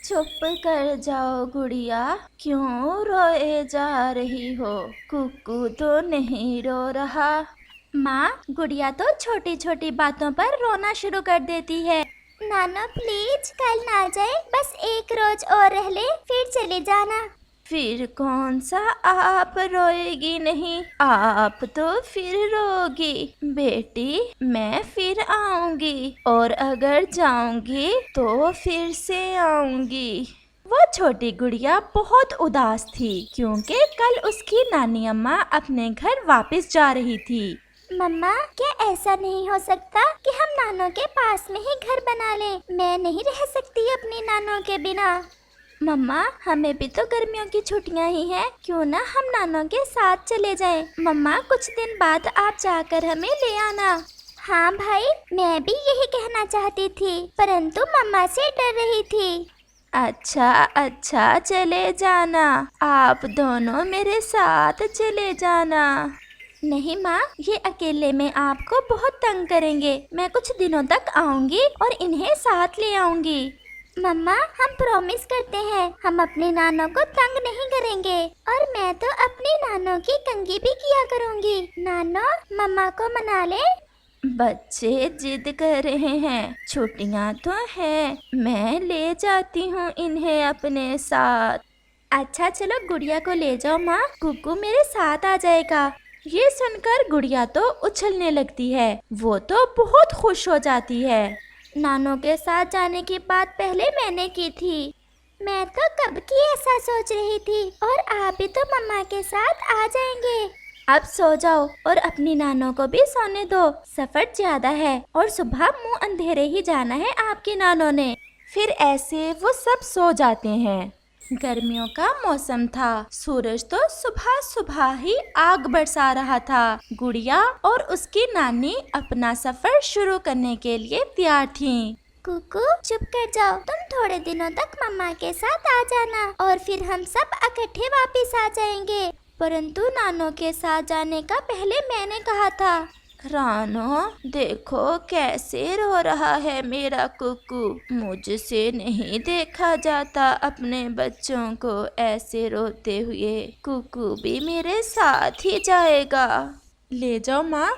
चुप कर जाओ गुड़िया, क्यों रोए जा रही हो? कुक्कू तो नहीं रो रहा। माँ, गुड़िया तो छोटी छोटी बातों पर रोना शुरू कर देती है। नाना प्लीज कल ना जाए, बस एक रोज और रह ले फिर चले जाना। फिर कौन सा आप रोएगी नहीं, आप तो फिर रोगी। बेटी मैं फिर आऊंगी, और अगर जाऊंगी तो फिर से आऊंगी। वो छोटी गुड़िया बहुत उदास थी क्योंकि कल उसकी नानी अम्मा अपने घर वापस जा रही थी। मम्मा, क्या ऐसा नहीं हो सकता कि हम नानों के पास में ही घर बना लें? मैं नहीं रह सकती अपनी नानों के बिना। मम्मा, हमें भी तो गर्मियों की छुट्टियां ही हैं, क्यों ना हम नानों के साथ चले जाएं? मम्मा, कुछ दिन बाद आप जाकर हमें ले आना। हाँ भाई, मैं भी यही कहना चाहती थी, परंतु मम्मा से डर रही थी। अच्छा अच्छा, चले जाना, आप दोनों मेरे साथ चले जाना। नहीं माँ, ये अकेले में आपको बहुत तंग करेंगे। मैं कुछ दिनों तक आऊंगी और इन्हें साथ ले आऊंगी। मम्मा, हम प्रॉमिस करते हैं हम अपने नानों को तंग नहीं करेंगे, और मैं तो अपनी नानों की कंघी भी किया करूंगी। नानो, मम्मा को मना ले। बच्चे जिद कर रहे हैं, छुट्टियां तो हैं, मैं ले जाती हूँ इन्हें अपने साथ। अच्छा चलो, गुड़िया को ले जाओ माँ, कुकू मेरे साथ आ जाएगा। ये सुनकर गुड़िया तो उछलने लगती है, वो तो बहुत खुश हो जाती है। नानों के साथ जाने की बात पहले मैंने की थी। मैं तो कब की ऐसा सोच रही थी, और आप भी तो मम्मा के साथ आ जाएंगे। अब सो जाओ और अपनी नानों को भी सोने दो, सफर ज्यादा है और सुबह मुंह अंधेरे ही जाना है आपकी नानों ने। फिर ऐसे वो सब सो जाते हैं। गर्मियों का मौसम था, सूरज तो सुबह सुबह ही आग बरसा रहा था। गुड़िया और उसकी नानी अपना सफर शुरू करने के लिए तैयार थीं। कुकू चुप कर जाओ, तुम थोड़े दिनों तक मम्मा के साथ आ जाना और फिर हम सब इकट्ठे वापस आ जाएंगे। परंतु नानों के साथ जाने का पहले मैंने कहा था। रानो, देखो कैसे रो रहा है मेरा कुकू। मुझसे नहीं देखा जाता अपने बच्चों को ऐसे रोते हुए। कुकू भी मेरे साथ ही जाएगा। ले जाओ माँ,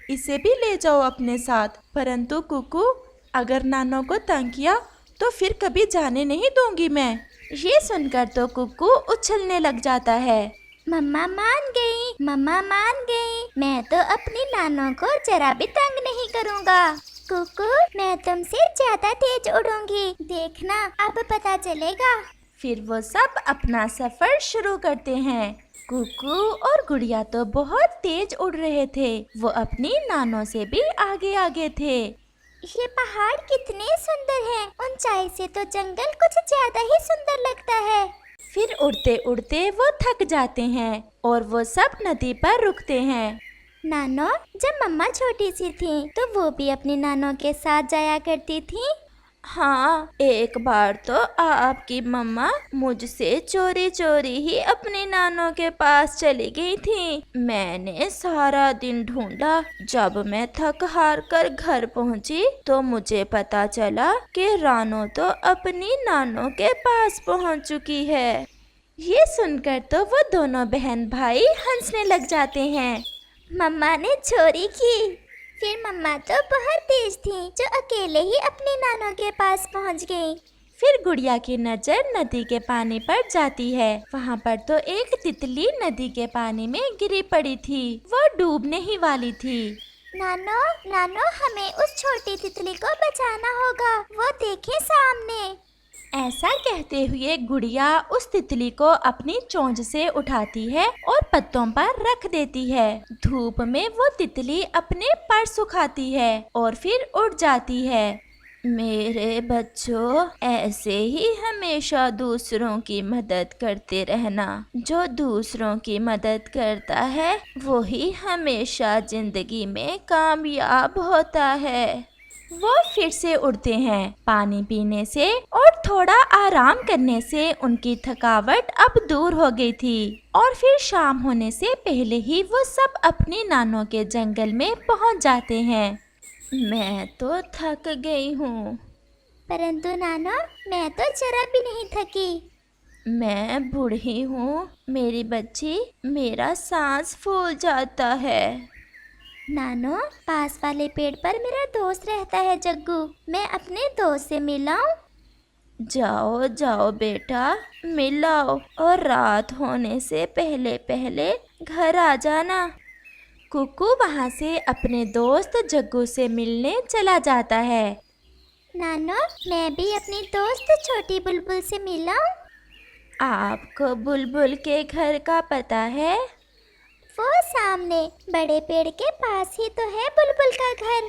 इसे भी ले जाओ अपने साथ। परंतु कुकू, अगर नानों को तंग किया तो फिर कभी जाने नहीं दूंगी मैं। ये सुनकर तो कुकू उछलने लग जाता है। मम्मा मान गई, मम्मा मान गई। मैं तो अपनी नानों को जरा भी तंग नहीं करूँगा। कुकू, मैं तुमसे ज्यादा तेज उड़ूंगी, देखना अब पता चलेगा। फिर वो सब अपना सफर शुरू करते हैं। कुकू और गुड़िया तो बहुत तेज उड़ रहे थे, वो अपनी नानों से भी आगे आगे थे। ये पहाड़ कितने सुंदर हैं, ऊंचाई से तो जंगल कुछ ज्यादा ही सुंदर लगता है। फिर उड़ते उड़ते वो थक जाते हैं और वो सब नदी पर रुकते हैं। नानो, जब मम्मा छोटी सी थी तो वो भी अपनी नानों के साथ जाया करती थी। हाँ, एक बार तो आपकी मम्मा मुझसे चोरी चोरी ही अपनी नानों के पास चली गई थी। मैंने सारा दिन ढूंढा, जब मैं थक हार कर घर पहुंची तो मुझे पता चला कि रानो तो अपनी नानों के पास पहुंच चुकी है। ये सुनकर तो वो दोनों बहन भाई हंसने लग जाते हैं। मम्मा ने चोरी की? फिर मम्मा तो बहुत तेज थी जो अकेले ही अपने नानों के पास पहुंच गई। फिर गुड़िया की नजर नदी के पानी पर जाती है। वहाँ पर तो एक तितली नदी के पानी में गिरी पड़ी थी, वो डूबने ही वाली थी। नानो, नानो, हमें उस छोटी तितली को बचाना होगा, वो देखे सामने। ऐसा कहते हुए गुड़िया उस तितली को अपनी चोंच से उठाती है और पत्तों पर रख देती है। धूप में वो तितली अपने पर सुखाती है और फिर उड़ जाती है। मेरे बच्चों, ऐसे ही हमेशा दूसरों की मदद करते रहना। जो दूसरों की मदद करता है वो ही हमेशा जिंदगी में कामयाब होता है। वो फिर से उड़ते हैं। पानी पीने से और थोड़ा आराम करने से उनकी थकावट अब दूर हो गई थी और फिर शाम होने से पहले ही वो सब अपनी नानों के जंगल में पहुंच जाते हैं। मैं तो थक गई हूँ, परंतु नानो मैं तो जरा भी नहीं थकी। मैं बूढ़ी हूँ मेरी बच्ची, मेरा सांस फूल जाता है। नानो पास वाले पेड़ पर मेरा दोस्त रहता है जग्गू, मैं अपने दोस्त से मिलाऊं? जाओ जाओ बेटा, मिलाओ और रात होने से पहले पहले घर आ जाना। कुकू वहाँ से अपने दोस्त जग्गू से मिलने चला जाता है। नानो मैं भी अपनी दोस्त छोटी बुलबुल से मिलाऊं? आपको बुलबुल के घर का पता है? वो सामने बड़े पेड़ के पास ही तो है बुलबुल का घर।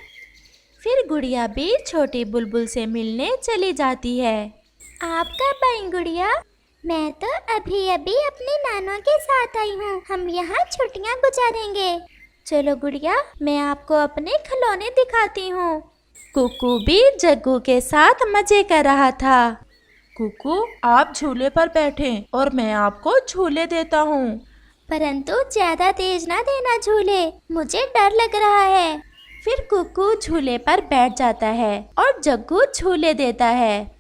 फिर गुड़िया भी छोटी बुलबुल से मिलने चली जाती है। आप कब आई गुड़िया? मैं तो अभी अभी अपने नानों के साथ आई हूँ, हम यहाँ छुट्टियाँ गुजारेंगे। चलो गुड़िया, मैं आपको अपने खिलौने दिखाती हूँ। कुकू भी जग्गू के साथ मजे कर रहा था। कुकू आप झूले पर बैठें और मैं आपको झूले देता हूँ। परंतु ज्यादा तेज ना देना झूले, मुझे डर लग रहा है। फिर कुकू झूले पर बैठ जाता है और जग्गू झूले देता है।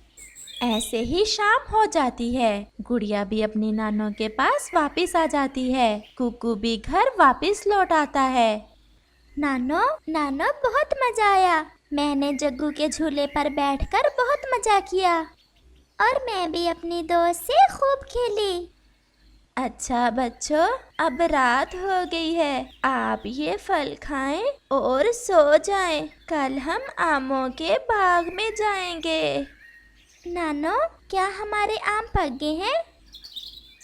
ऐसे ही शाम हो जाती है। गुड़िया भी अपनी नानों के पास वापस आ जाती है। कुकू भी घर वापस लौट आता है। नानो नानो बहुत मजा आया, मैंने जग्गू के झूले पर बैठकर बहुत मजा किया और मैं भी अपनी दोस्त से खूब खेली। अच्छा बच्चों, अब रात हो गई है, आप ये फल खाएं और सो जाएं। कल हम आमों के बाग में जाएंगे। नानो क्या हमारे आम पक गए हैं?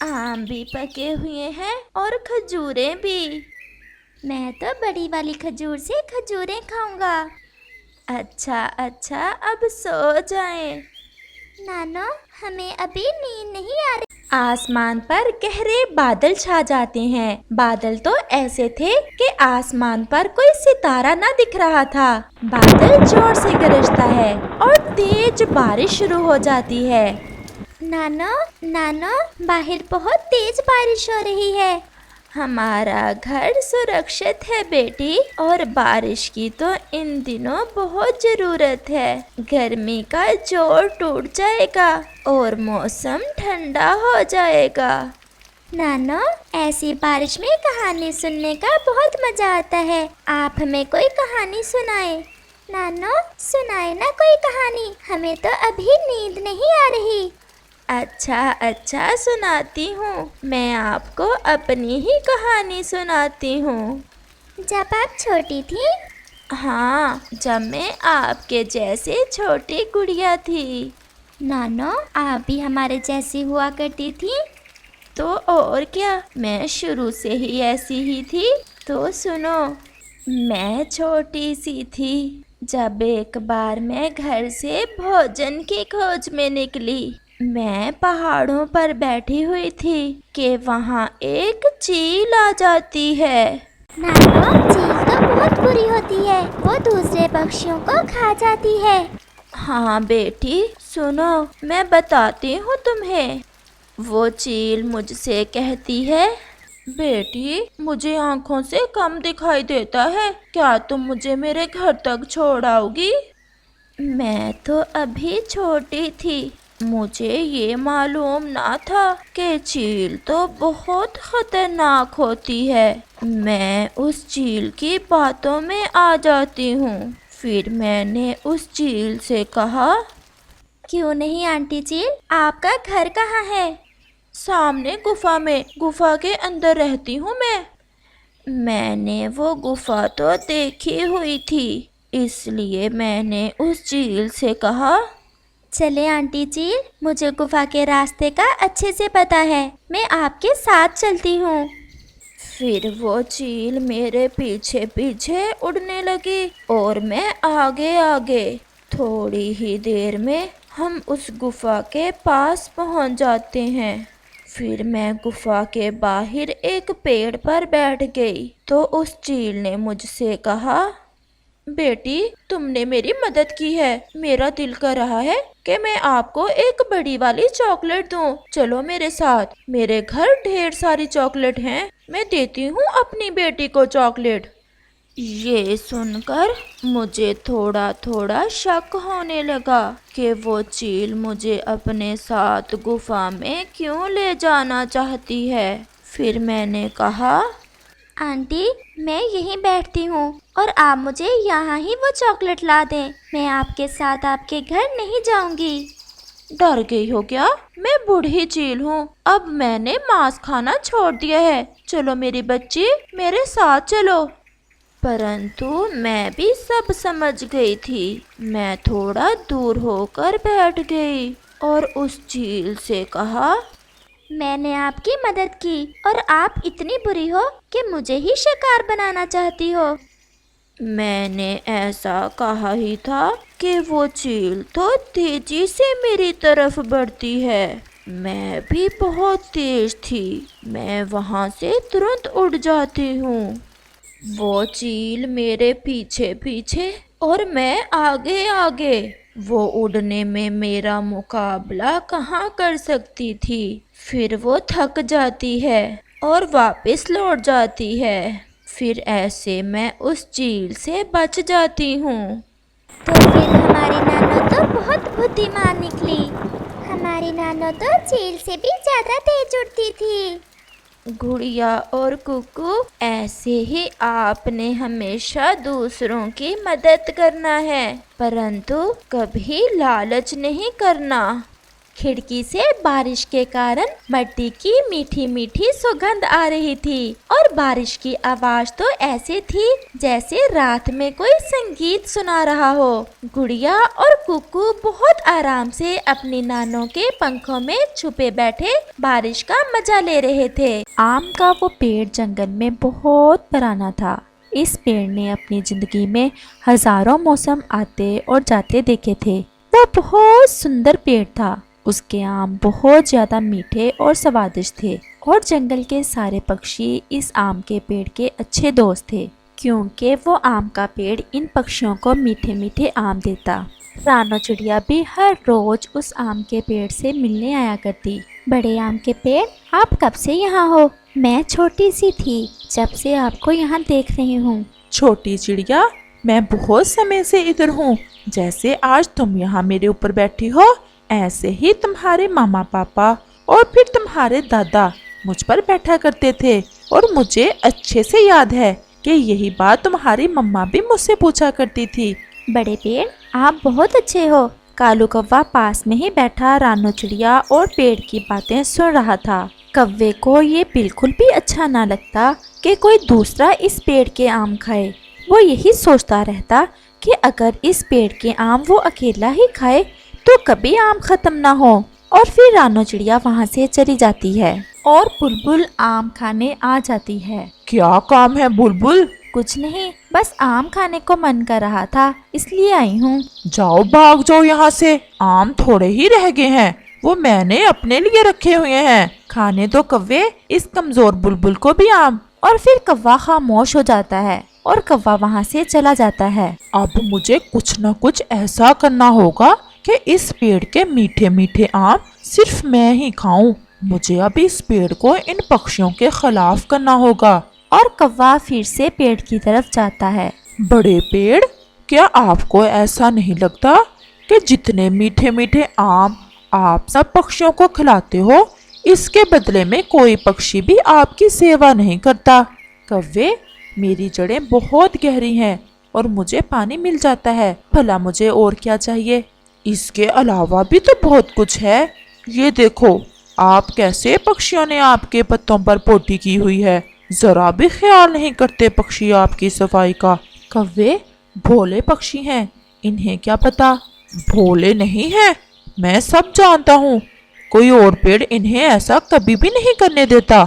आम भी पके हुए हैं और खजूरें भी। मैं तो बड़ी वाली खजूर से खजूरें खाऊंगा। अच्छा अच्छा, अब सो जाएं। नानो हमें अभी नींद नहीं आ रही। आसमान पर गहरे बादल छा जाते हैं। बादल तो ऐसे थे कि आसमान पर कोई सितारा ना दिख रहा था। बादल जोर से गरजता है और तेज बारिश शुरू हो जाती है। नानो नानो बाहर बहुत तेज बारिश हो रही है। हमारा घर सुरक्षित है बेटी, और बारिश की तो इन दिनों बहुत ज़रूरत है। गर्मी का जोर टूट जाएगा और मौसम ठंडा हो जाएगा। नानो ऐसी बारिश में कहानी सुनने का बहुत मज़ा आता है, आप हमें कोई कहानी सुनाए। नानो सुनाए ना कोई कहानी, हमें तो अभी नींद नहीं आ रही। अच्छा अच्छा, सुनाती हूँ, मैं आपको अपनी ही कहानी सुनाती हूँ। जब आप छोटी थी? हाँ, जब मैं आपके जैसे छोटी गुड़िया थी। नानो आप भी हमारे जैसी हुआ करती थी? तो और क्या, मैं शुरू से ही ऐसी ही थी। तो सुनो, मैं छोटी सी थी जब एक बार मैं घर से भोजन की खोज में निकली। मैं पहाड़ों पर बैठी हुई थी कि वहाँ एक चील आ जाती है। नानो चील तो बहुत बुरी होती है, वो दूसरे पक्षियों को खा जाती है। हाँ बेटी सुनो, मैं बताती हूँ तुम्हें। वो चील मुझसे कहती है, बेटी मुझे आँखों से कम दिखाई देता है, क्या तुम मुझे मेरे घर तक छोड़ आओगी? मैं तो अभी छोटी थी, मुझे ये मालूम ना था कि चील तो बहुत खतरनाक होती है। मैं उस चील की बातों में आ जाती हूँ। फिर मैंने उस चील से कहा, क्यों नहीं आंटी चील, आपका घर कहाँ है? सामने गुफा में, गुफा के अंदर रहती हूँ मैं। मैंने वो गुफा तो देखी हुई थी, इसलिए मैंने उस चील से कहा, चले आंटी चील, मुझे गुफा के रास्ते का अच्छे से पता है, मैं आपके साथ चलती हूँ। फिर वो चील मेरे पीछे पीछे उड़ने लगी और मैं आगे आगे। थोड़ी ही देर में हम उस गुफा के पास पहुँच जाते हैं। फिर मैं गुफा के बाहर एक पेड़ पर बैठ गई तो उस चील ने मुझसे कहा, बेटी तुमने मेरी मदद की है, मेरा दिल कर रहा है कि मैं आपको एक बड़ी वाली चॉकलेट दूं। चलो मेरे साथ, मेरे घर ढेर सारी चॉकलेट हैं, मैं देती हूँ अपनी बेटी को चॉकलेट। ये सुनकर मुझे थोड़ा थोड़ा शक होने लगा कि वो चील मुझे अपने साथ गुफा में क्यों ले जाना चाहती है। फिर मैंने कहा, आंटी, मैं यहीं बैठती हूँ और आप मुझे यहाँ ही वो चॉकलेट ला दें। मैं आपके साथ आपके घर नहीं जाऊंगी। डर गई हो क्या? मैं बूढ़ी चील हूँ, अब मैंने मांस खाना छोड़ दिया है। चलो मेरी बच्ची, मेरे साथ चलो। परंतु मैं भी सब समझ गई थी। मैं थोड़ा दूर होकर बैठ गई और उस चील से कहा, मैंने आपकी मदद की और आप इतनी बुरी हो कि मुझे ही शिकार बनाना चाहती हो। मैंने ऐसा कहा ही था कि वो चील तो तेजी से मेरी तरफ बढ़ती है। मैं भी बहुत तेज थी, मैं वहां से तुरंत उड़ जाती हूँ। वो चील मेरे पीछे पीछे और मैं आगे आगे। वो उड़ने में मेरा मुकाबला कहाँ कर सकती थी। फिर वो थक जाती है और वापस लौट जाती है। फिर ऐसे मैं उस चील से बच जाती हूँ। तो फिर हमारी नानो तो बहुत बुद्धिमान निकली। हमारी नानो तो चील से भी ज्यादा तेज उड़ती थी। गुड़िया और कुकू, ऐसे ही आपने हमेशा दूसरों की मदद करना है, परंतु कभी लालच नहीं करना। खिड़की से बारिश के कारण मिट्टी की मीठी मीठी सुगंध आ रही थी और बारिश की आवाज तो ऐसे थी जैसे रात में कोई संगीत सुना रहा हो। गुड़िया और कुकू बहुत आराम से अपनी नानों के पंखों में छुपे बैठे बारिश का मजा ले रहे थे। आम का वो पेड़ जंगल में बहुत पुराना था। इस पेड़ ने अपनी जिंदगी में हजारों मौसम आते और जाते देखे थे। वो बहुत सुंदर पेड़ था। उसके आम बहुत ज्यादा मीठे और स्वादिष्ट थे और जंगल के सारे पक्षी इस आम के पेड़ के अच्छे दोस्त थे, क्योंकि वो आम का पेड़ इन पक्षियों को मीठे मीठे आम देता। रानो चिड़िया भी हर रोज उस आम के पेड़ से मिलने आया करती। बड़े आम के पेड़, आप कब से यहाँ हो? मैं छोटी सी थी जब से आपको यहाँ देख रही हूँ। छोटी चिड़िया, मैं बहुत समय से इधर हूँ। जैसे आज तुम यहाँ मेरे ऊपर बैठी हो, ऐसे ही तुम्हारे मामा पापा और फिर तुम्हारे दादा मुझ पर बैठा करते थे। और मुझे अच्छे से याद है कि यही बात तुम्हारी मम्मा भी मुझसे पूछा करती थी। बड़े पेड़, आप बहुत अच्छे हो। कालू कौवा पास में ही बैठा रानो चिड़िया और पेड़ की बातें सुन रहा था। कौवे को ये बिल्कुल भी अच्छा ना लगता कि कोई दूसरा इस पेड़ के आम खाए। वो यही सोचता रहता कि अगर इस पेड़ के आम वो अकेला ही खाए तो कभी आम खत्म ना हो। और फिर रानो चिड़िया वहाँ से चली जाती है और बुलबुल आम खाने आ जाती है। क्या काम है बुलबुल? कुछ नहीं, बस आम खाने को मन कर रहा था, इसलिए आई हूँ। जाओ, भाग जाओ यहाँ से। आम थोड़े ही रह गए हैं, वो मैंने अपने लिए रखे हुए हैं। खाने दो कव्वे इस कमजोर बुलबुल को भी आम। और फिर कौवा खामोश हो जाता है और कौवा वहाँ से चला जाता है। अब मुझे कुछ न कुछ ऐसा करना होगा कि इस पेड़ के मीठे मीठे आम सिर्फ मैं ही खाऊं। मुझे अब इस पेड़ को इन पक्षियों के खिलाफ करना होगा। और कौवा फिर से पेड़ की तरफ जाता है। बड़े पेड़, क्या आपको ऐसा नहीं लगता कि जितने मीठे मीठे आम आप सब पक्षियों को खिलाते हो, इसके बदले में कोई पक्षी भी आपकी सेवा नहीं करता? कव्वे, मेरी जड़ें बहुत गहरी हैं और मुझे पानी मिल जाता है। भला मुझे और क्या चाहिए? इसके अलावा भी तो बहुत कुछ है। ये देखो, आप कैसे पक्षियों ने आपके पत्तों पर पोटी की हुई है। जरा भी ख्याल नहीं करते पक्षी आपकी सफाई का। कव्वे भोले पक्षी हैं, इन्हें क्या पता? भोले नहीं हैं, मैं सब जानता हूँ। कोई और पेड़ इन्हें ऐसा कभी भी नहीं करने देता।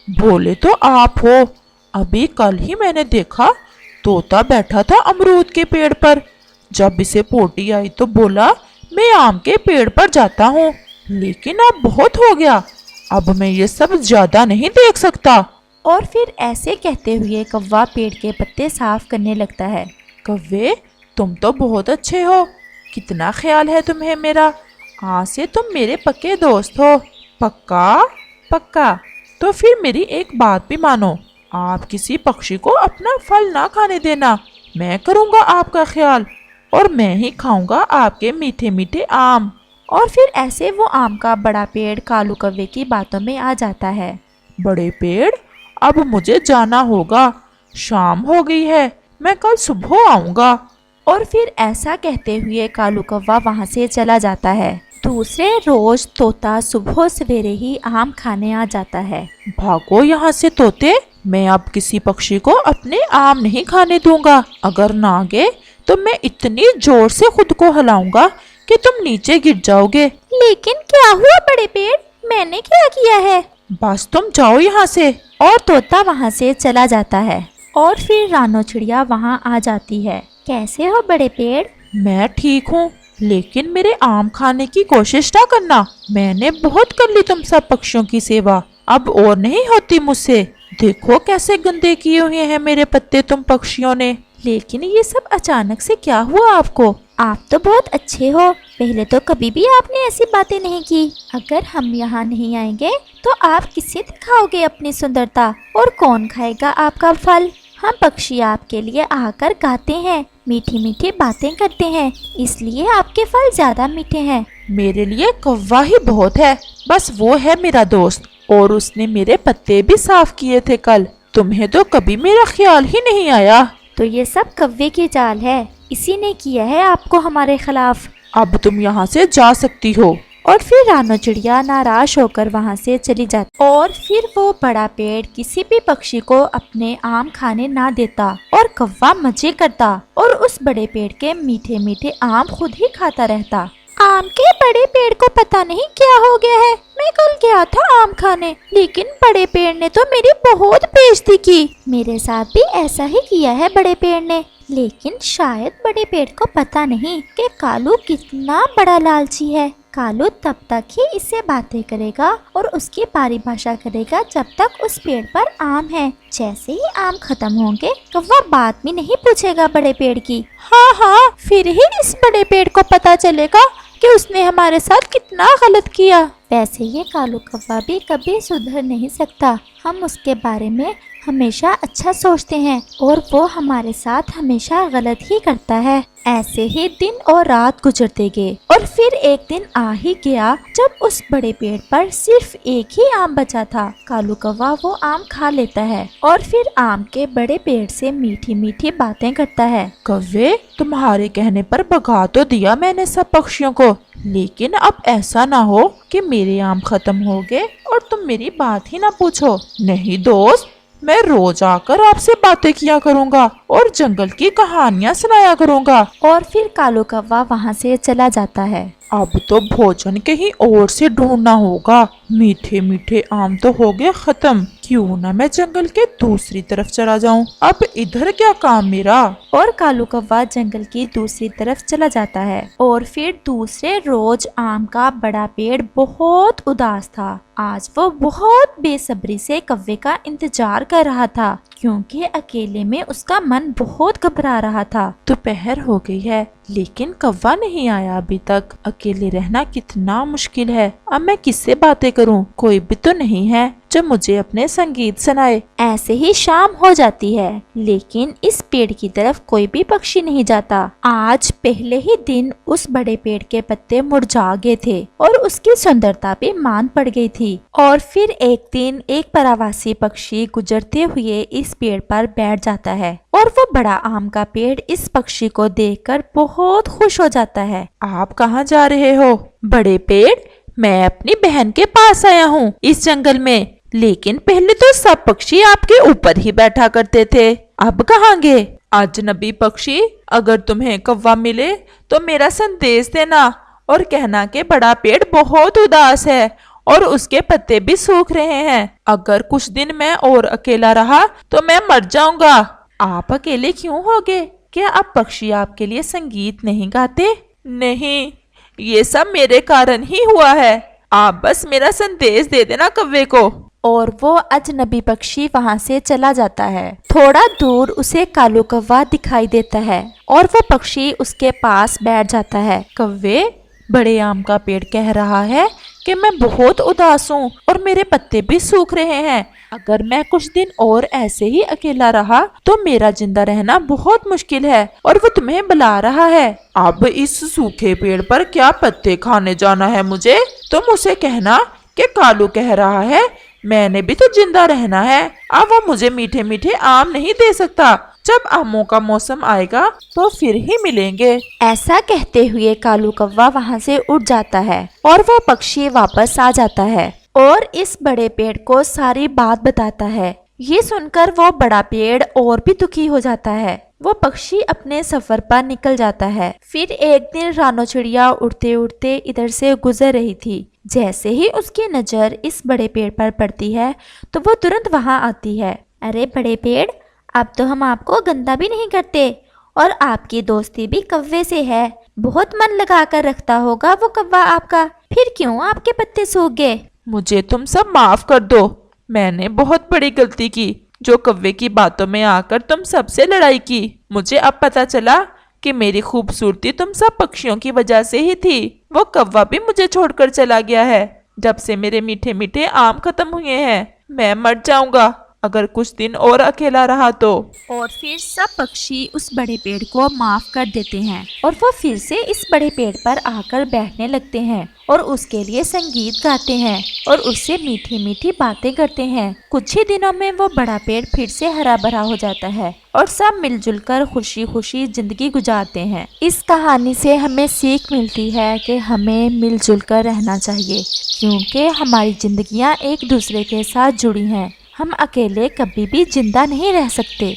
भोले तो आप हो। अभी कल ही मैंने देखा तोता बैठा था अमरूद के पेड़ पर। जब इसे पोटी आई तो बोला, मैं आम के पेड़ पर जाता हूँ, लेकिन अब बहुत हो गया, अब मैं ये सब ज्यादा नहीं देख सकता। और फिर ऐसे कहते हुए कौवा पेड़ के पत्ते साफ करने लगता है। कव्वे, तुम तो बहुत अच्छे हो। कितना ख्याल है तुम्हें मेरा। आज से तुम मेरे पक्के दोस्त हो। पक्का? पक्का। तो फिर मेरी एक बात भी मानो। आप किसी पक्षी को अपना फल ना खाने देना। मैं करूँगा आपका ख्याल और मैं ही खाऊंगा आपके मीठे मीठे आम। और फिर ऐसे वो आम का बड़ा पेड़ कालू कौवे की बातों में आ जाता है। बड़े पेड़, अब मुझे जाना होगा, शाम हो गई है, मैं कल सुबह आऊंगा। और फिर ऐसा कहते हुए कालू कौवा वहाँ से चला जाता है। दूसरे रोज तोता सुबह सवेरे ही आम खाने आ जाता है। भागो यहाँ से तोते, मैं अब किसी पक्षी को अपने आम नहीं खाने दूंगा। अगर ना गए तो मैं इतनी जोर से खुद को हिलाऊंगा कि तुम नीचे गिर जाओगे। लेकिन क्या हुआ बड़े पेड़, मैंने क्या किया है? बस तुम जाओ यहाँ से। और तोता वहाँ से चला जाता है। और फिर रानो चिड़िया वहाँ आ जाती है। कैसे हो बड़े पेड़? मैं ठीक हूँ, लेकिन मेरे आम खाने की कोशिश ना करना। मैंने बहुत कर ली तुम सब पक्षियों की सेवा, अब और नहीं होती मुझसे। देखो कैसे गंदे किए हुए हैं मेरे पत्ते तुम पक्षियों ने। लेकिन ये सब अचानक से क्या हुआ आपको? आप तो बहुत अच्छे हो, पहले तो कभी भी आपने ऐसी बातें नहीं की। अगर हम यहाँ नहीं आएंगे तो आप किसे दिखाओगे अपनी सुंदरता, और कौन खाएगा आपका फल? हम पक्षी आपके लिए आकर गाते हैं, मीठी मीठी बातें करते हैं, इसलिए आपके फल ज्यादा मीठे हैं। मेरे लिए कौवा ही बहुत है, बस वो है मेरा दोस्त, और उसने मेरे पत्ते भी साफ किए थे कल। तुम्हें तो कभी मेरा ख्याल ही नहीं आया। तो ये सब कौवे की चाल है, इसी ने किया है आपको हमारे खिलाफ। अब तुम यहाँ से जा सकती हो। और फिर रानो चिड़िया नाराज होकर वहाँ से चली जाती। और फिर वो बड़ा पेड़ किसी भी पक्षी को अपने आम खाने ना देता, और कौवा मजे करता और उस बड़े पेड़ के मीठे मीठे आम खुद ही खाता रहता। आम के बड़े पेड़ को पता नहीं क्या हो गया है। मैं कल गया था आम खाने, लेकिन बड़े पेड़ ने तो मेरी बहुत बेइज्जती की। मेरे साथ भी ऐसा ही किया है बड़े पेड़ ने, लेकिन शायद बड़े पेड़ को पता नहीं कि कालू कितना बड़ा लालची है। कालू तब तक ही इससे बातें करेगा और उसकी परिभाषा करेगा जब तक उस पेड़ पर आम है। जैसे ही आम खत्म होंगे कौवा बात भी नहीं पूछेगा बड़े पेड़ की। हाँ, फिर ही इस बड़े पेड़ को पता चलेगा कि उसने हमारे साथ कितना गलत किया। वैसे ये कालू कौवा भी कभी सुधर नहीं सकता। हम उसके बारे में हमेशा अच्छा सोचते हैं और वो हमारे साथ हमेशा गलत ही करता है। ऐसे ही दिन और रात गुजरते गए और फिर एक दिन आ ही गया जब उस बड़े पेड़ पर सिर्फ एक ही आम बचा था। कालू कौवा वो आम खा लेता है और फिर आम के बड़े पेड़ से मीठी मीठी बातें करता है। कौवे, तुम्हारे कहने पर भगा तो दिया मैंने सब पक्षियों को, लेकिन अब ऐसा ना हो कि मेरे आम खत्म हो गए और तुम मेरी बात ही ना पूछो। नहीं दोस्त, मैं रोज आकर आपसे बातें किया करूँगा और जंगल की कहानियाँ सुनाया करूँगा। और फिर कालू कौवा वहाँ से चला जाता है। अब तो भोजन कहीं और से ढूंढना होगा। मीठे मीठे आम तो हो गए खत्म, क्यों ना मैं जंगल के दूसरी तरफ चला जाऊं। अब इधर क्या काम मेरा। और कालू कौवा जंगल की दूसरी तरफ चला जाता है। और फिर दूसरे रोज आम का बड़ा पेड़ बहुत उदास था। आज वो बहुत बेसब्री से कौवे का इंतजार कर रहा था, क्योंकि अकेले में उसका मन बहुत घबरा रहा था। दोपहर हो गई है, लेकिन कौवा नहीं आया अभी तक। अकेले रहना कितना मुश्किल है। अब मैं किससे बातें करूं? कोई भी तो नहीं है जो मुझे अपने संगीत सुनाए। ऐसे ही शाम हो जाती है, लेकिन इस पेड़ की तरफ कोई भी पक्षी नहीं जाता। आज पहले ही दिन उस बड़े पेड़ के पत्ते मुरझा गए थे और उसकी सुंदरता भी मान पड़ गई थी। और फिर एक दिन एक प्रवासी पक्षी गुजरते हुए इस पेड़ पर बैठ जाता है और वो बड़ा आम का पेड़ इस पक्षी को देखकर बहुत खुश हो जाता है। आप कहाँ जा रहे हो? बड़े पेड़, मैं अपनी बहन के पास आया हूँ इस जंगल में, लेकिन पहले तो सब पक्षी आपके ऊपर ही बैठा करते थे, अब कहाँ गए? अजनबी पक्षी, अगर तुम्हें कौवा मिले तो मेरा संदेश देना और कहना कि बड़ा पेड़ बहुत उदास है और उसके पत्ते भी सूख रहे हैं। अगर कुछ दिन मैं और अकेला रहा तो मैं मर जाऊंगा। आप अकेले क्यों होगे? क्या अब पक्षी आपके लिए संगीत नहीं गाते? नहीं, ये सब मेरे कारण ही हुआ है। आप बस मेरा संदेश दे देना कौवे को। और वो अजनबी पक्षी वहाँ से चला जाता है। थोड़ा दूर उसे कालू कौवा दिखाई देता है और वो पक्षी उसके पास बैठ जाता है। कौवे, बड़े आम का पेड़ कह रहा है कि मैं बहुत उदास हूँ और मेरे पत्ते भी सूख रहे हैं। अगर मैं कुछ दिन और ऐसे ही अकेला रहा तो मेरा जिंदा रहना बहुत मुश्किल है और वो तुम्हें बुला रहा है। अब इस सूखे पेड़ पर क्या पत्ते खाने जाना है मुझे? तुम उसे कहना कि कालू कह रहा है, मैंने भी तो जिंदा रहना है। अब वो मुझे मीठे मीठे आम नहीं दे सकता। जब आमों का मौसम आएगा तो फिर ही मिलेंगे। ऐसा कहते हुए कालू कौवा वहाँ से उड़ जाता है और वो पक्षी वापस आ जाता है और इस बड़े पेड़ को सारी बात बताता है। ये सुनकर वो बड़ा पेड़ और भी दुखी हो जाता है। वो पक्षी अपने सफर पर निकल जाता है। फिर एक दिन रानो चिड़िया उड़ते उड़ते इधर से गुजर रही थी। जैसे ही उसकी नजर इस बड़े पेड़ पर पड़ती है तो वो तुरंत वहाँ आती है। अरे बड़े पेड़, अब तो हम आपको गंदा भी नहीं करते और आपकी दोस्ती भी कौवे से है। बहुत मन लगा कर रखता होगा वो कौवा आपका, फिर क्यों आपके पत्ते सूख गए? मुझे तुम सब माफ कर दो। मैंने बहुत बड़ी गलती की जो कौवे की बातों में आकर तुम सबसे लड़ाई की। मुझे अब पता चला कि मेरी खूबसूरती तुम सब पक्षियों की वजह से ही थी। वो कौवा भी मुझे छोड़कर चला गया है। जब से मेरे मीठे मीठे आम खत्म हुए हैं, मैं मर जाऊंगा अगर कुछ दिन और अकेला रहा तो। और फिर सब पक्षी उस बड़े पेड़ को माफ कर देते हैं और वो फिर से इस बड़े पेड़ पर आकर बैठने लगते हैं और उसके लिए संगीत गाते हैं और उससे मीठी मीठी बातें करते हैं। कुछ ही दिनों में वो बड़ा पेड़ फिर से हरा भरा हो जाता है और सब मिलजुल कर खुशी खुशी जिंदगी गुजारते हैं। इस कहानी से हमें सीख मिलती है कि हमें मिलजुल कर रहना चाहिए, क्योंकि हमारी जिंदगियां एक दूसरे के साथ जुड़ी हैं। हम अकेले कभी भी जिंदा नहीं रह सकते।